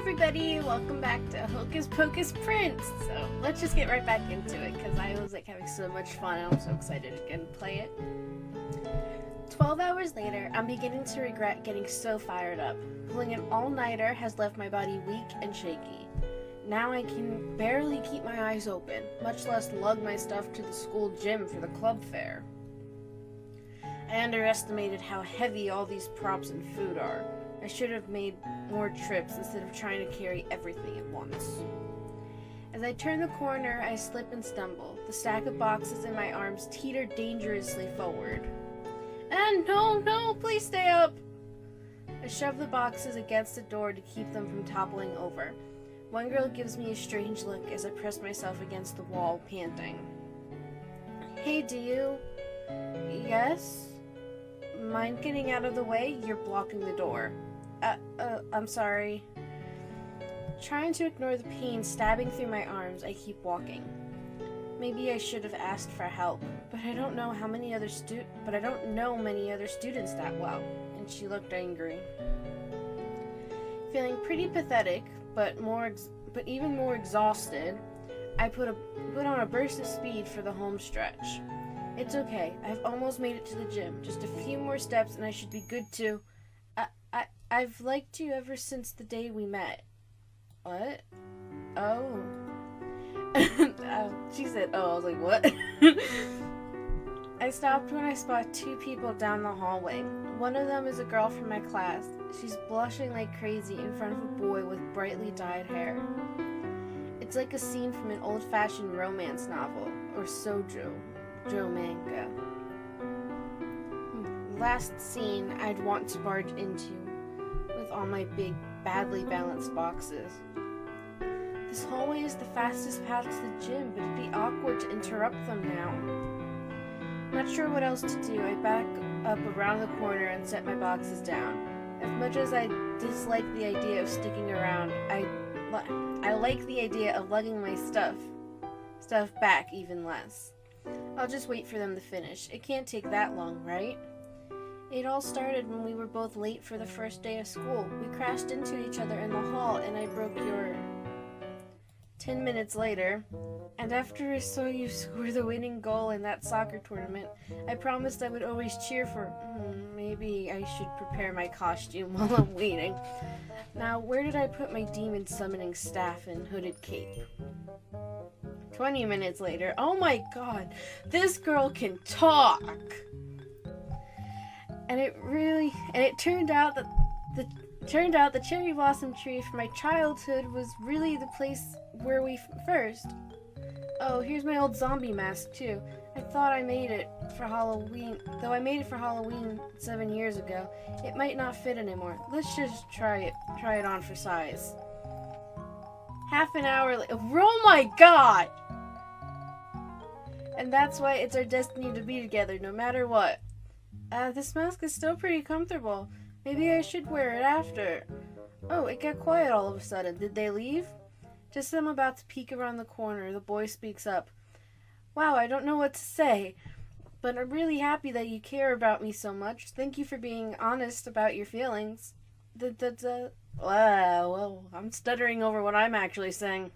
everybody, welcome back to Hocus Pocus Prince. So let's just get right back into it because I was having so much fun and I'm so excited to again play it. 12 hours later, I'm beginning to regret getting so fired up. Pulling an all-nighter has left my body weak and shaky. Now I can barely keep my eyes open, much less lug my stuff to the school gym for the club fair. I underestimated how heavy all these props and food are. I should have made more trips instead of trying to carry everything at once. As I turn the corner, I slip and stumble. The stack of boxes in my arms teeter dangerously forward. And no, please stay up! I shove the boxes against the door to keep them from toppling over. One girl gives me a strange look as I press myself against the wall, panting. Hey, do you? Yes? Mind getting out of the way? You're blocking the door. I'm sorry. Trying to ignore the pain stabbing through my arms, I keep walking. Maybe I should have asked for help, but I don't know many other students that well. And she looked angry. Feeling pretty pathetic, but even more exhausted, I put on a burst of speed for the home stretch. It's okay. I've almost made it to the gym. Just a few more steps and I should be good to... I've liked you ever since the day we met. What? Oh. She said, oh, I was like, what? I stopped when I spot two people down the hallway. One of them is a girl from my class. She's blushing like crazy in front of a boy with brightly dyed hair. It's like a scene from an old-fashioned romance novel, or shoujo manga. The last scene I'd want to barge into with all my big, badly balanced boxes. This hallway is the fastest path to the gym, but it'd be awkward to interrupt them now. Not sure what else to do, I back up around the corner and set my boxes down. As much as I dislike the idea of sticking around, I like the idea of lugging my stuff back even less. I'll just wait for them to finish. It can't take that long, right? It all started when we were both late for the first day of school. We crashed into each other in the hall and I broke your... 10 minutes later, and after I saw you score the winning goal in that soccer tournament, I promised I would always cheer for... maybe I should prepare my costume while I'm waiting. Now, where did I put my demon summoning staff and hooded cape? 20 minutes later, oh my god, this girl can talk! And it turned out that the cherry blossom tree from my childhood was really the place where we first. Oh, here's my old zombie mask too. I thought I made it for Halloween, though I made it for Halloween 7 years ago. It might not fit anymore. Let's just try it on for size. Half an hour later, oh my god! And that's why it's our destiny to be together, no matter what. This mask is still pretty comfortable. Maybe I should wear it after. Oh, it got quiet all of a sudden. Did they leave? Just as I'm about to peek around the corner, the boy speaks up. Wow, I don't know what to say, but I'm really happy that you care about me so much. Thank you for being honest about your feelings. Well, I'm stuttering over what I'm actually saying.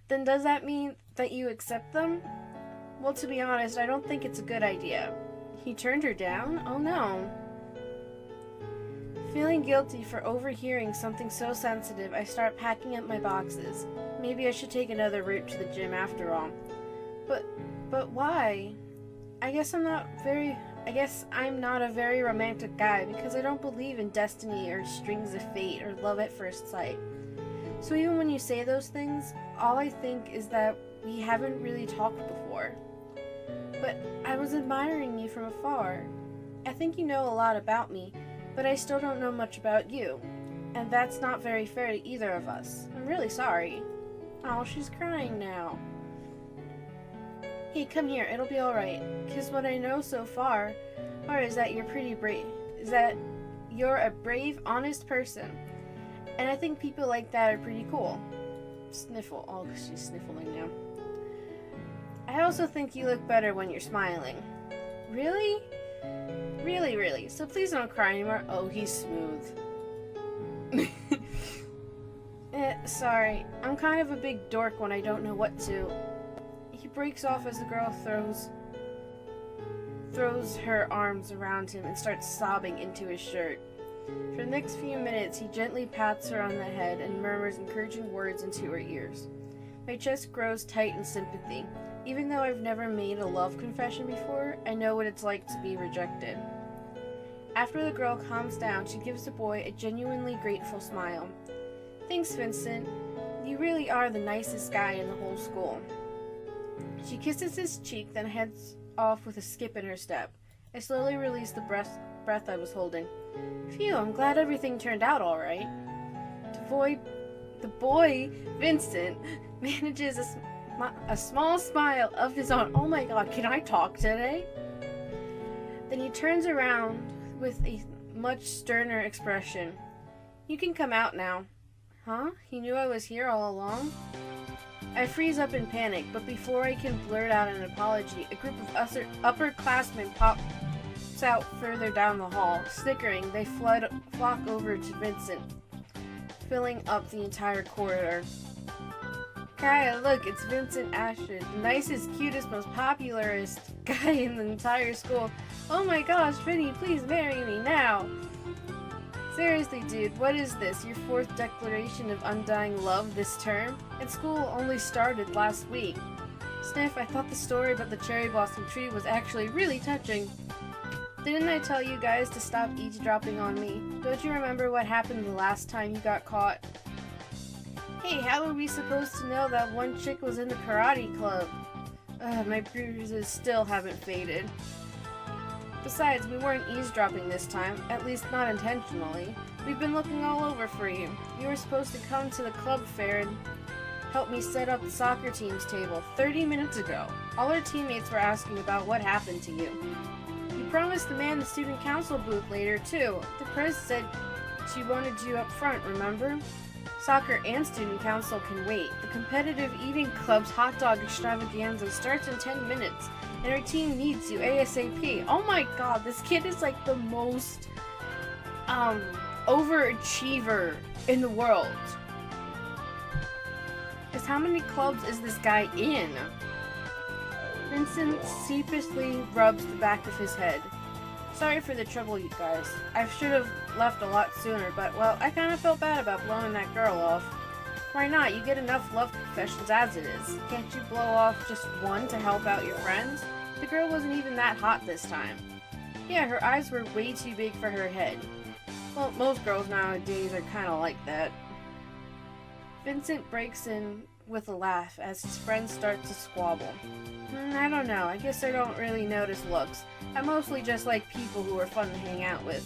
Then does that mean that you accept them? Well, to be honest, I don't think it's a good idea. He turned her down? Oh no. Feeling guilty for overhearing something so sensitive, I start packing up my boxes. Maybe I should take another route to the gym after all. But why? I guess I'm not a very romantic guy because I don't believe in destiny or strings of fate or love at first sight. So even when you say those things, all I think is that we haven't really talked before. But I was admiring you from afar. I think you know a lot about me, but I still don't know much about you. And that's not very fair to either of us. I'm really sorry. Oh, she's crying now. Hey, come here, it'll be alright. 'Cause what I know so far is that you're pretty brave. Is that you're a brave, honest person. And I think people like that are pretty cool. Sniffle. Oh, she's sniffling now. I also think you look better when you're smiling. Really? Really. So please don't cry anymore. Oh, he's smooth. Sorry. I'm kind of a big dork when I don't know what to. He breaks off as the girl throws her arms around him and starts sobbing into his shirt. For the next few minutes, he gently pats her on the head and murmurs encouraging words into her ears. My chest grows tight in sympathy. Even though I've never made a love confession before, I know what it's like to be rejected. After the girl calms down, she gives the boy a genuinely grateful smile. Thanks, Vincent. You really are the nicest guy in the whole school. She kisses his cheek, then heads off with a skip in her step. I slowly release the breath I was holding. Phew, I'm glad everything turned out all right. The boy, Vincent, manages a small smile of his own. Oh my god, can I talk today? Then he turns around with a much sterner expression. You can come out now. Huh? He knew I was here all along? I freeze up in panic, but before I can blurt out an apology, a group of upperclassmen pops out further down the hall. Snickering, they flock over to Vincent, filling up the entire corridor. Kaya, look, it's Vincent Ashford, the nicest, cutest, most popularist guy in the entire school. Oh my gosh, Vinny, please marry me now! Seriously, dude, what is this? Your fourth declaration of undying love this term? And school only started last week. Sniff, I thought the story about the cherry blossom tree was actually really touching. Didn't I tell you guys to stop eavesdropping on me? Don't you remember what happened the last time you got caught? Hey, how are we supposed to know that one chick was in the karate club? My bruises still haven't faded. Besides, we weren't eavesdropping this time, at least not intentionally. We've been looking all over for you. You were supposed to come to the club fair and help me set up the soccer team's table 30 minutes ago. All our teammates were asking about what happened to you. You promised to man the student council booth later, too. The pres said she wanted you up front, remember? Soccer and student council can wait. The competitive eating club's hot dog extravaganza starts in 10 minutes, and our team needs you ASAP. Oh my god, this kid is like the most, overachiever in the world. Because how many clubs is this guy in? Vincent sheepishly rubs the back of his head. Sorry for the trouble, you guys. I should have left a lot sooner, but, well, I kind of felt bad about blowing that girl off. Why not? You get enough love confessions as it is. Can't you blow off just one to help out your friends? The girl wasn't even that hot this time. Yeah, her eyes were way too big for her head. Well, most girls nowadays are kind of like that. Vincent breaks in with a laugh as his friends start to squabble. I don't know. I guess I don't really notice looks. I mostly just like people who are fun to hang out with.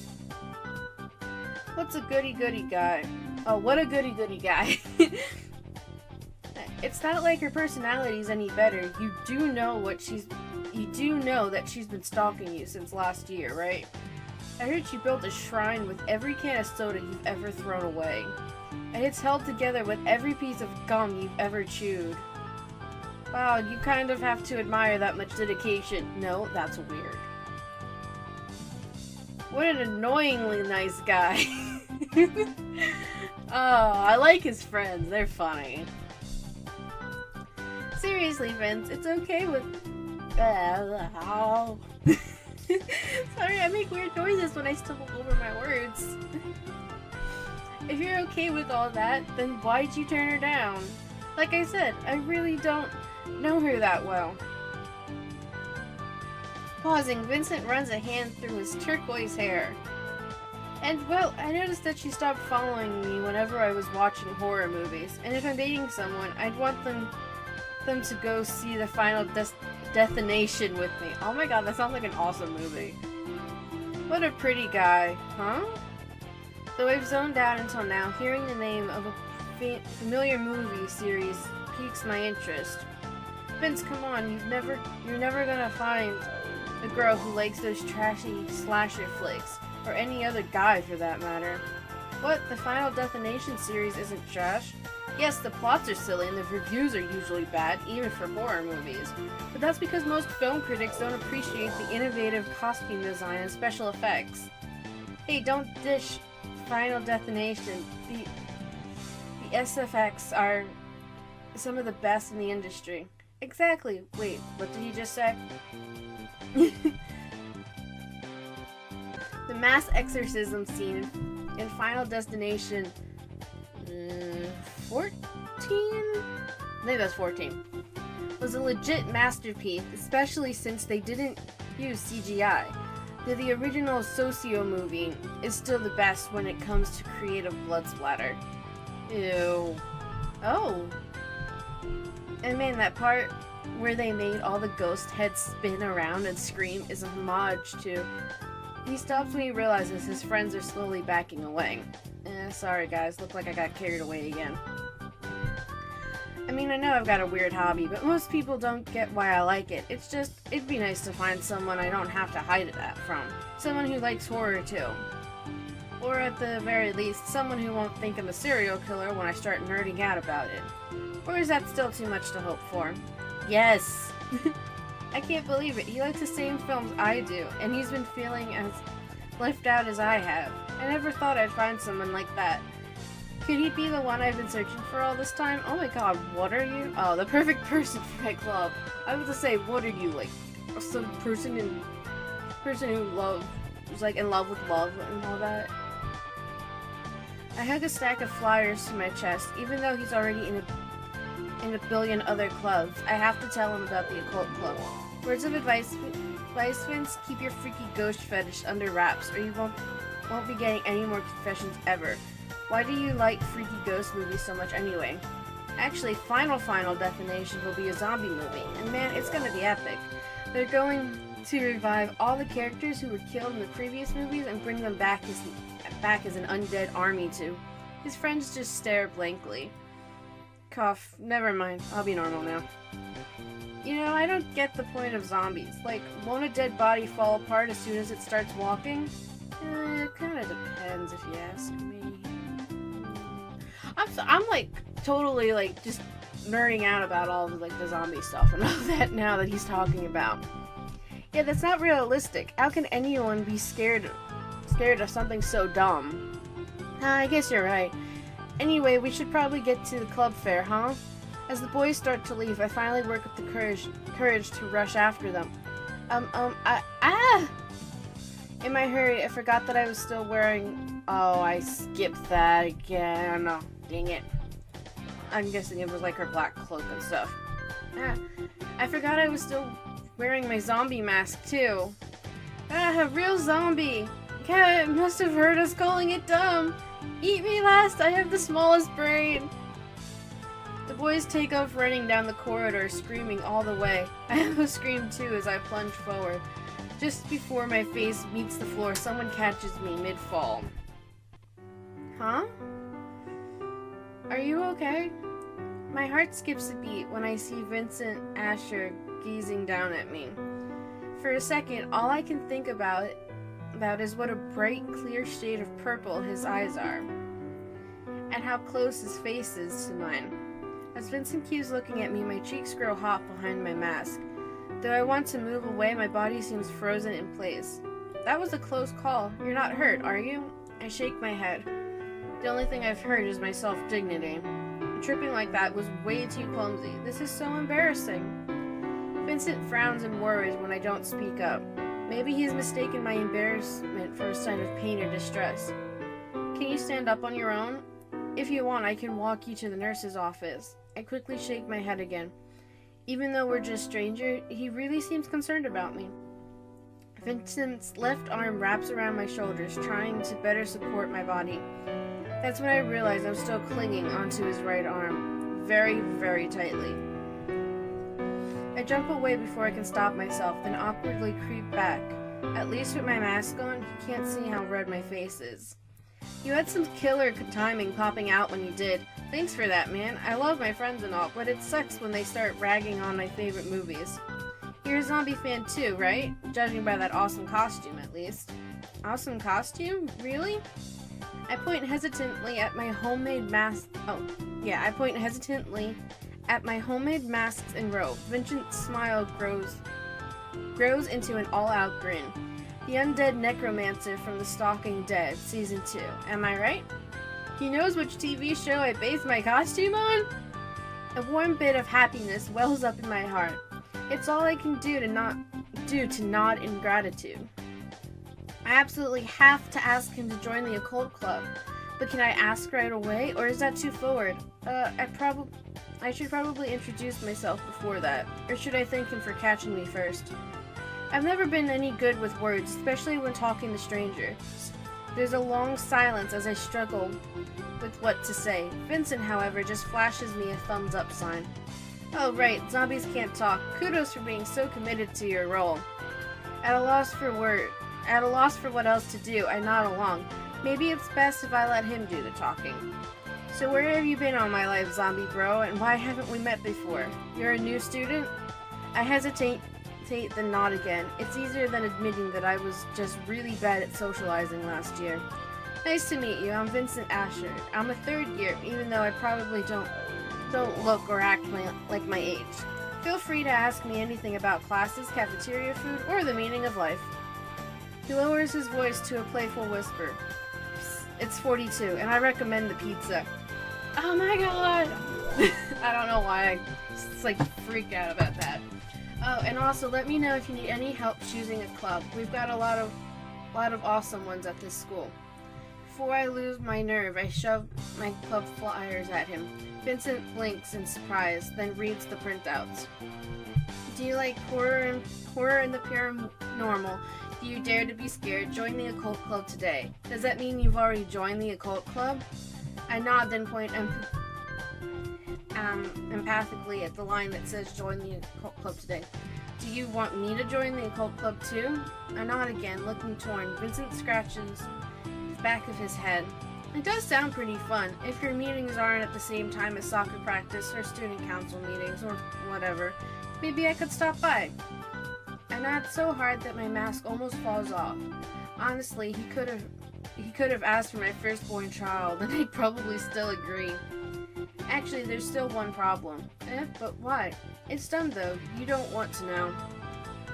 What's a goody-goody guy? Oh, what a goody-goody guy. It's not like her personality's any better. You do know that she's been stalking you since last year, right? I heard she built a shrine with every can of soda you've ever thrown away. And it's held together with every piece of gum you've ever chewed. Wow, you kind of have to admire that much dedication. No, that's weird. What an annoyingly nice guy. Oh, I like his friends. They're funny. Seriously, Vince, it's okay with... Sorry, I make weird noises when I stumble over my words. If you're okay with all that, then why'd you turn her down? Like I said, I really don't know her that well. Pausing, Vincent runs a hand through his turquoise hair. And, well, I noticed that she stopped following me whenever I was watching horror movies, and if I'm dating someone, I'd want them to go see the Final Destination with me. Oh my god, that sounds like an awesome movie. What a pretty guy, huh? Though I've zoned out until now, hearing the name of a familiar movie series piques my interest. Vince, come on, you're never gonna find a girl who likes those trashy slasher flicks, or any other guy for that matter. What, the Final Destination series isn't trash? Yes, the plots are silly and the reviews are usually bad, even for horror movies. But that's because most film critics don't appreciate the innovative costume design and special effects. Hey, don't dish Final Destination. The SFX are some of the best in the industry. Exactly. Wait, what did he just say? The mass exorcism scene in Final Destination 14? I think that's 14. Was a legit masterpiece, especially since they didn't use CGI. Though the original Socio movie is still the best when it comes to creative blood splatter. Ew. Oh. And man, that part where they made all the ghost heads spin around and scream is a homage to... He stops when he realizes his friends are slowly backing away. Sorry guys, look like I got carried away again. I mean, I know I've got a weird hobby, but most people don't get why I like it. It's just, it'd be nice to find someone I don't have to hide it from. Someone who likes horror too. Or at the very least, someone who won't think I'm a serial killer when I start nerding out about it. Or is that still too much to hope for? Yes! I can't believe it. He likes the same films I do, and he's been feeling as left out as I have. I never thought I'd find someone like that. Could he be the one I've been searching for all this time? Oh my god, what are you? Oh, the perfect person for my club. I was to say, what are you, like, some person who was like in love with love and all that? I hug a stack of flyers to my chest, even though he's already in a billion other clubs. I have to tell him about the occult club. Words of advice, Vince, keep your freaky ghost fetish under wraps, or you won't be getting any more confessions ever. Why do you like freaky ghost movies so much anyway? Actually, Final Destination will be a zombie movie, and man, it's gonna be epic. They're going to revive all the characters who were killed in the previous movies and bring them back as an undead army too. His friends just stare blankly. Cough. Never mind. I'll be normal now. You know, I don't get the point of zombies. Like, won't a dead body fall apart as soon as it starts walking? It kinda depends if you ask me. I'm like totally like just nerding out about all of like the zombie stuff and all that now that he's talking about. Yeah, that's not realistic. How can anyone be scared of something so dumb? I guess you're right. Anyway, we should probably get to the club fair, huh? As the boys start to leave, I finally work up the courage to rush after them. In my hurry, I forgot that I was still wearing... Oh, I skipped that again. Oh, dang it. I'm guessing it was like her black cloak and stuff. I forgot I was still wearing my zombie mask, too. A real zombie! Cat must have heard us calling it dumb. Eat me last, I have the smallest brain. The boys take off running down the corridor, screaming all the way. I almost scream too as I plunge forward. Just before my face meets the floor, someone catches me mid-fall. Huh? Are you okay? My heart skips a beat when I see Vincent Asher gazing down at me. For a second, all I can think about is what a bright, clear shade of purple his eyes are, and how close his face is to mine. As Vincent keeps looking at me, my cheeks grow hot behind my mask. Though I want to move away, my body seems frozen in place. That was a close call. You're not hurt, are you? I shake my head. The only thing I've hurt is my self-dignity. Tripping like that was way too clumsy. This is so embarrassing. Vincent frowns and worries when I don't speak up. Maybe he's mistaken my embarrassment for a sign of pain or distress. Can you stand up on your own? If you want, I can walk you to the nurse's office. I quickly shake my head again. Even though we're just strangers, he really seems concerned about me. Vincent's left arm wraps around my shoulders, trying to better support my body. That's when I realize I'm still clinging onto his right arm, very, very tightly. I jump away before I can stop myself, then awkwardly creep back. At least with my mask on, he can't see how red my face is. You had some killer timing popping out when you did. Thanks for that, man. I love my friends and all, but it sucks when they start ragging on my favorite movies. You're a zombie fan too, right? Judging by that awesome costume, at least. Awesome costume? Really? I point hesitantly at my homemade mask. I point hesitantly at my homemade masks and robe. Vincent's smile grows into an all-out grin. The undead necromancer from The Stalking Dead, Season 2. Am I right? He knows which TV show I base my costume on? A warm bit of happiness wells up in my heart. It's all I can do to nod in gratitude. I absolutely have to ask him to join the occult club. But can I ask right away, or is that too forward? I should probably introduce myself before that. Or should I thank him for catching me first? I've never been any good with words, especially when talking to strangers. There's a long silence as I struggle with what to say. Vincent, however, just flashes me a thumbs up sign. Oh right, zombies can't talk. Kudos for being so committed to your role. At a loss for what else to do, I nod along. Maybe it's best if I let him do the talking. So where have you been all my life, zombie bro, and why haven't we met before? You're a new student? I hesitate, then nod again. It's easier than admitting that I was just really bad at socializing last year. Nice to meet you. I'm Vincent Asher. I'm a third year, even though I probably don't look or act like my age. Feel free to ask me anything about classes, cafeteria food, or the meaning of life. He lowers his voice to a playful whisper. It's 42, and I recommend the pizza. Oh my god! I don't know why I just freak out about that. Oh, and also let me know if you need any help choosing a club. We've got a lot of awesome ones at this school. Before I lose my nerve, I shove my club flyers at him. Vincent blinks in surprise, then reads the printouts. Do you like horror and the paranormal? Do you dare to be scared? Join the occult club today. Does that mean you've already joined the occult club? I nod, then point empathically at the line that says join the occult club today. Do you want me to join the occult club too? I nod again, looking torn. Vincent scratches the back of his head. It does sound pretty fun. If your meetings aren't at the same time as soccer practice or student council meetings or whatever, maybe I could stop by. I nod so hard that my mask almost falls off. Honestly, he could have asked for my firstborn child, and I'd probably still agree. Actually, there's still one problem. But why? It's dumb though. You don't want to know.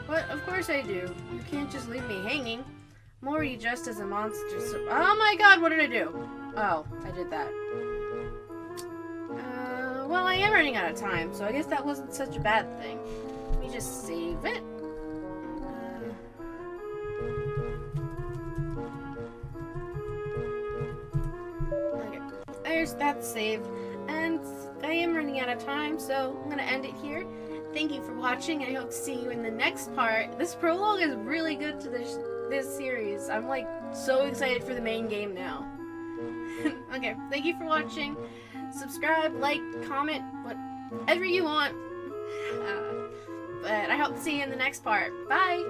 But of course I do. You can't just leave me hanging. I'm already dressed as a monster, so— oh my god, what did I do? Oh, I did that. Well, I am running out of time, so I guess that wasn't such a bad thing. Let me just save it. Okay, that's saved. And I am running out of time, so I'm going to end it here. Thank you for watching, and I hope to see you in the next part. This prologue is really good to this series. I'm so excited for the main game now. Okay, thank you for watching. Subscribe, like, comment, whatever you want. But I hope to see you in the next part. Bye!